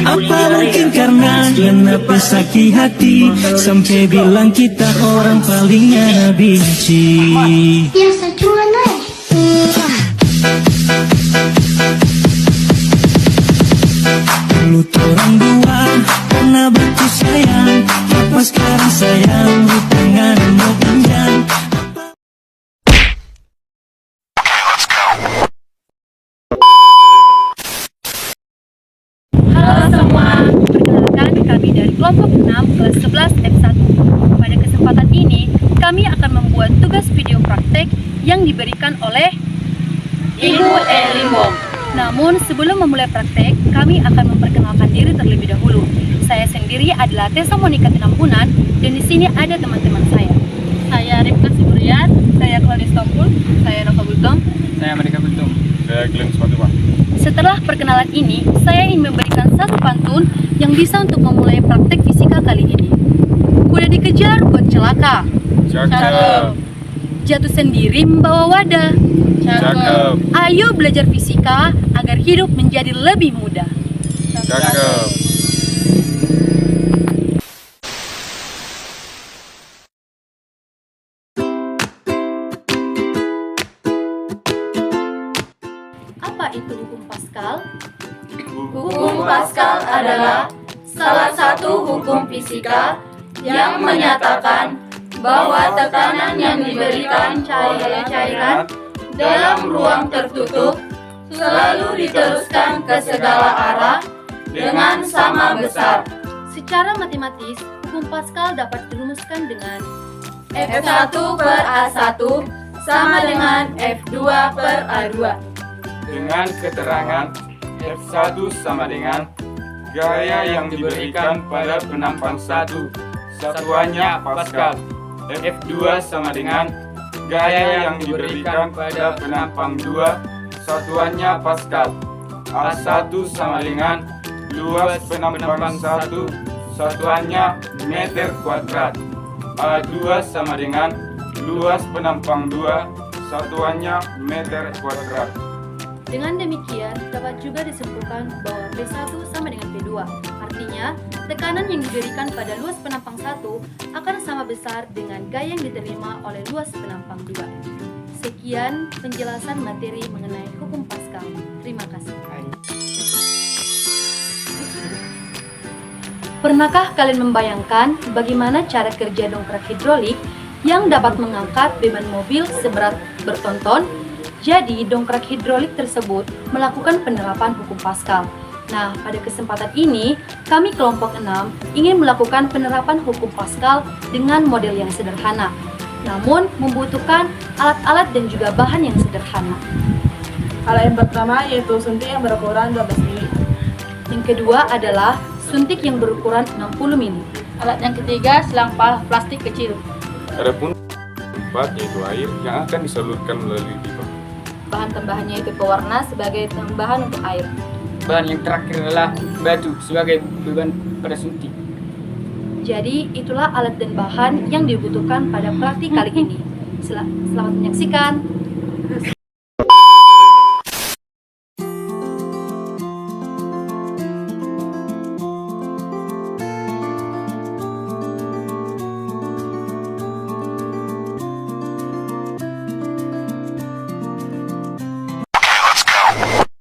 Apa mungkin karena kenapa sakit hati sampai bilang kita orang paling ada benci. Biasa cuan Dulu orang dua pernah batu sayang, apa sekarang sayang hubungan mau panjang. Halo semua, perkenalkan kami dari kelompok 6 kelas 11 F1. Pada kesempatan ini, kami akan membuat tugas video praktek yang diberikan oleh Ibu Elimbo. Namun sebelum memulai praktek, kami akan memperkenalkan diri terlebih dahulu. Saya sendiri adalah Tessa Monica Tinampunan dan di sini ada teman-teman saya. Saya Rifka Siburian, saya Claudia Stompul, saya Nova Bultom, Saya Amerika Beltum. Saya Glenn Sepatupa. Setelah perkenalan ini, saya ingin memberikan satu pantun yang bisa untuk memulai praktek fisika kali ini. Kuda dikejar buat celaka, Cakep. jatuh sendiri membawa wadah. Cakep. Ayo belajar fisika agar hidup menjadi lebih mudah. Cakep. Apa itu hukum Pascal? Hukum Pascal adalah salah satu hukum fisika yang menyatakan bahwa tekanan yang diberikan oleh cairan dalam ruang tertutup selalu diteruskan ke segala arah dengan sama besar. Secara matematis, hukum Pascal dapat dirumuskan dengan F1 per A1 sama dengan F2 per A2. Dengan keterangan F1 sama dengan gaya yang diberikan pada penampang 1, satuannya Pascal. F2 sama dengan gaya yang diberikan pada penampang 2, satuannya Pascal. A1 sama dengan luas penampang 1, satuannya meter kuadrat. A2 sama dengan luas penampang 2, satuannya meter kuadrat. Dengan demikian, dapat juga disimpulkan bahwa P1 sama dengan P2. Artinya, tekanan yang diberikan pada luas penampang 1 akan sama besar dengan gaya yang diterima oleh luas penampang 2. Sekian penjelasan materi mengenai hukum Pascal. Terima kasih. Pernahkah kalian membayangkan bagaimana cara kerja dongkrak hidrolik yang dapat mengangkat beban mobil seberat bertonton? Jadi, dongkrak hidrolik tersebut melakukan penerapan hukum Pascal. Nah, pada kesempatan ini, kami kelompok 6 ingin melakukan penerapan hukum Pascal dengan model yang sederhana, namun membutuhkan alat-alat dan juga bahan yang sederhana. Alat yang pertama yaitu suntik yang berukuran 12 mili. Yang kedua adalah suntik yang berukuran 60 mili. Alat yang ketiga selang plastik kecil. Adapun tempat yaitu air yang akan disalurkan melalui pipa. Bahan tambahannya itu pewarna sebagai tambahan untuk air. Bahan yang terakhir adalah batu sebagai beban pada suntik. Jadi, itulah alat dan bahan yang dibutuhkan pada praktik kali ini. Selamat menyaksikan.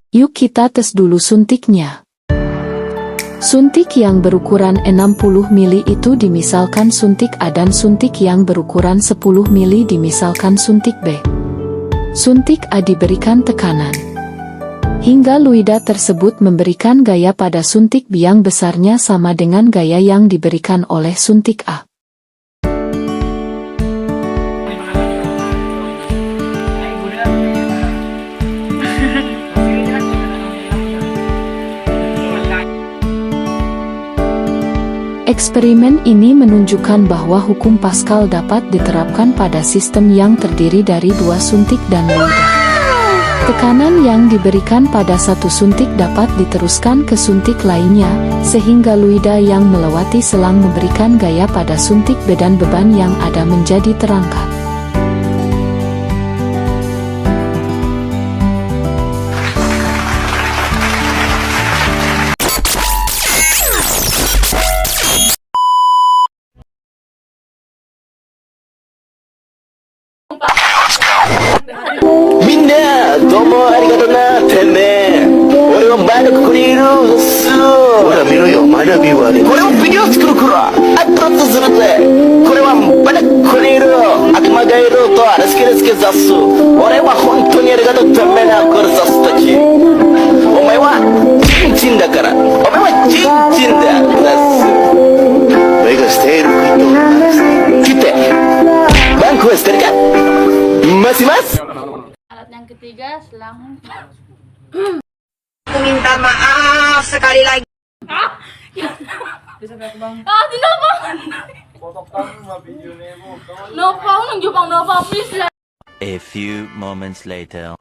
Yuk kita tes dulu suntiknya. Suntik yang berukuran 60 mili itu dimisalkan suntik A dan suntik yang berukuran 10 mili dimisalkan suntik B. Suntik A diberikan tekanan hingga luida tersebut memberikan gaya pada suntik B yang besarnya sama dengan gaya yang diberikan oleh suntik A. Eksperimen ini menunjukkan bahwa hukum Pascal dapat diterapkan pada sistem yang terdiri dari dua suntik dan luida. Tekanan yang diberikan pada satu suntik dapat diteruskan ke suntik lainnya, sehingga luida yang melewati selang memberikan gaya pada suntik B dan beban yang ada menjadi terangkat. みんなどうもありがとなてめえ俺はまだここにいるほら見ろよまだビューアーでこれをビデオ作るからアップロードするぜこれはまだここにいる悪魔がいるとあれ好きですけどザス俺は本当にありがとうてめえなこれザスたちお前はチンチンだからお前はチンチンだザス目がしている人来てバンクはしてるかmasih mas Alat yang ketiga selang. Aku minta maaf sekali lagi. Tidak apa. Napa nang Jepang napa please lah. A few moments later.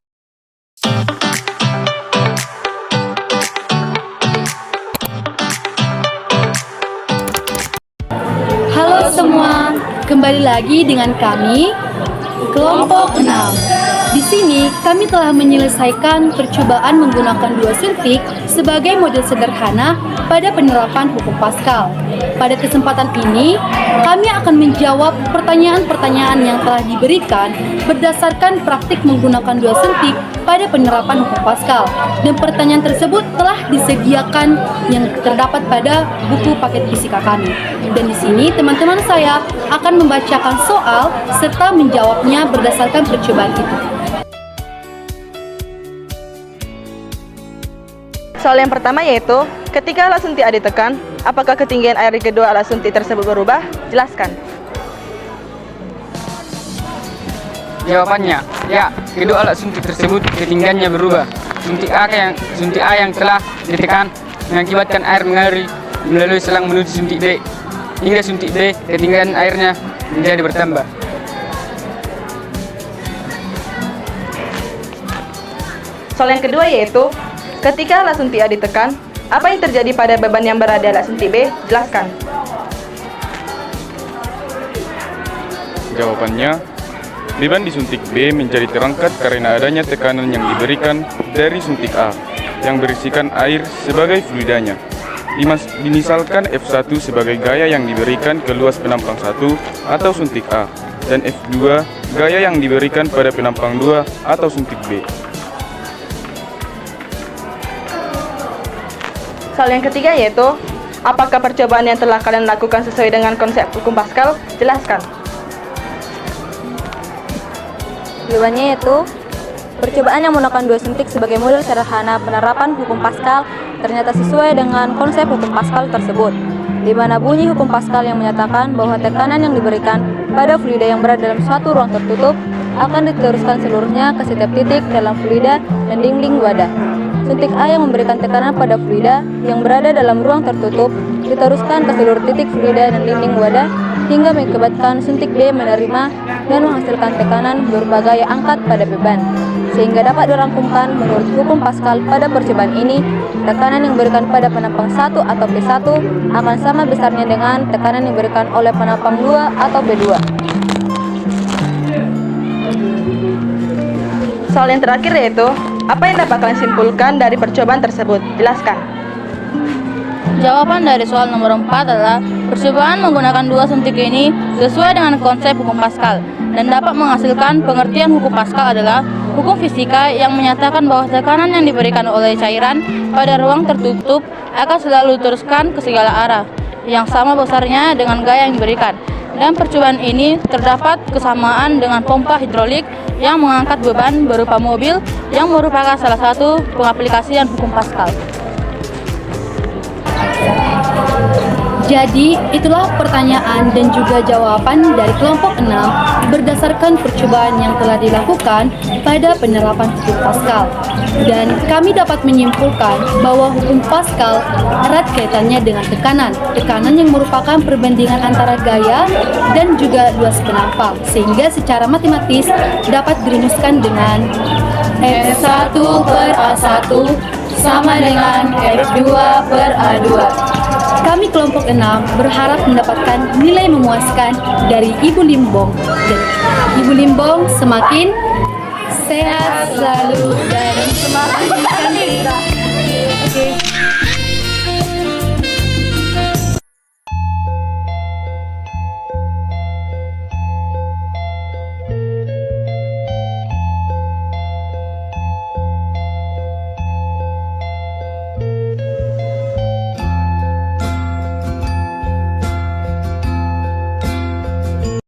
Halo semua, kembali lagi dengan kami Kelompok 6. Di sini kami telah menyelesaikan percobaan menggunakan dua suntik sebagai model sederhana pada penerapan hukum Pascal. Pada kesempatan ini, kami akan menjawab pertanyaan-pertanyaan yang telah diberikan berdasarkan praktik menggunakan dua suntik pada penerapan hukum Pascal. Dan pertanyaan tersebut telah disediakan yang terdapat pada buku paket fisika kami. Dan di sini teman-teman saya akan membacakan soal serta menjawabnya berdasarkan percobaan itu. Soal yang pertama yaitu, ketika alat suntik A ditekan, apakah ketinggian air di kedua alat suntik tersebut berubah? Jelaskan. Jawabannya, ya, kedua alat suntik tersebut ketinggiannya berubah. Suntik A yang telah ditekan mengakibatkan air mengalir melalui selang menuju suntik B. Hingga suntik B, ketinggian airnya menjadi bertambah. Soal yang kedua yaitu, ketika alat suntik A ditekan, apa yang terjadi pada beban yang berada di alat suntik B? Jelaskan. Jawabannya, beban di suntik B menjadi terangkat karena adanya tekanan yang diberikan dari suntik A yang berisikan air sebagai fluidanya. Dimisalkan F1 sebagai gaya yang diberikan ke luas penampang 1 atau suntik A, dan F2 gaya yang diberikan pada penampang 2 atau suntik B. Soal yang ketiga yaitu, apakah percobaan yang telah kalian lakukan sesuai dengan konsep hukum Pascal? Jelaskan. Jawabannya yaitu, percobaan yang menggunakan dua suntik sebagai model sederhana penerapan hukum Pascal ternyata sesuai dengan konsep hukum Pascal tersebut, di mana bunyi hukum Pascal yang menyatakan bahwa tekanan yang diberikan pada fluida yang berada dalam suatu ruang tertutup akan diteruskan seluruhnya ke setiap titik dalam fluida dan dinding wadah. Suntik A yang memberikan tekanan pada fluida yang berada dalam ruang tertutup diteruskan ke seluruh titik fluida dan dinding wadah hingga mengakibatkan suntik B menerima dan menghasilkan tekanan berupa gaya angkat pada beban. Sehingga dapat dirangkumkan menurut hukum Pascal pada percobaan ini, tekanan yang diberikan pada penampang 1 atau P1 akan sama besarnya dengan tekanan yang diberikan oleh penampang 2 atau P2. Soal yang terakhir yaitu, apa yang dapat kalian simpulkan dari percobaan tersebut? Jelaskan. Jawaban dari soal nomor 4 adalah percobaan menggunakan dua suntik ini sesuai dengan konsep hukum Pascal dan dapat menghasilkan pengertian hukum Pascal adalah hukum fisika yang menyatakan bahwa tekanan yang diberikan oleh cairan pada ruang tertutup akan selalu diteruskan ke segala arah yang sama besarnya dengan gaya yang diberikan. Dan percobaan ini terdapat kesamaan dengan pompa hidrolik yang mengangkat beban berupa mobil yang merupakan salah satu pengaplikasian hukum Pascal. Jadi, itulah pertanyaan dan juga jawaban dari kelompok 6 berdasarkan percobaan yang telah dilakukan pada penerapan hukum Pascal. Dan kami dapat menyimpulkan bahwa hukum Pascal erat kaitannya dengan tekanan. Tekanan yang merupakan perbandingan antara gaya dan juga luas penampang. Sehingga secara matematis dapat dirumuskan dengan F1 per A1 sama dengan F2 per A2. Kami kelompok 6 berharap mendapatkan nilai memuaskan dari Ibu Limbong. Dan Ibu Limbong semakin sehat selalu dan semakin cantik.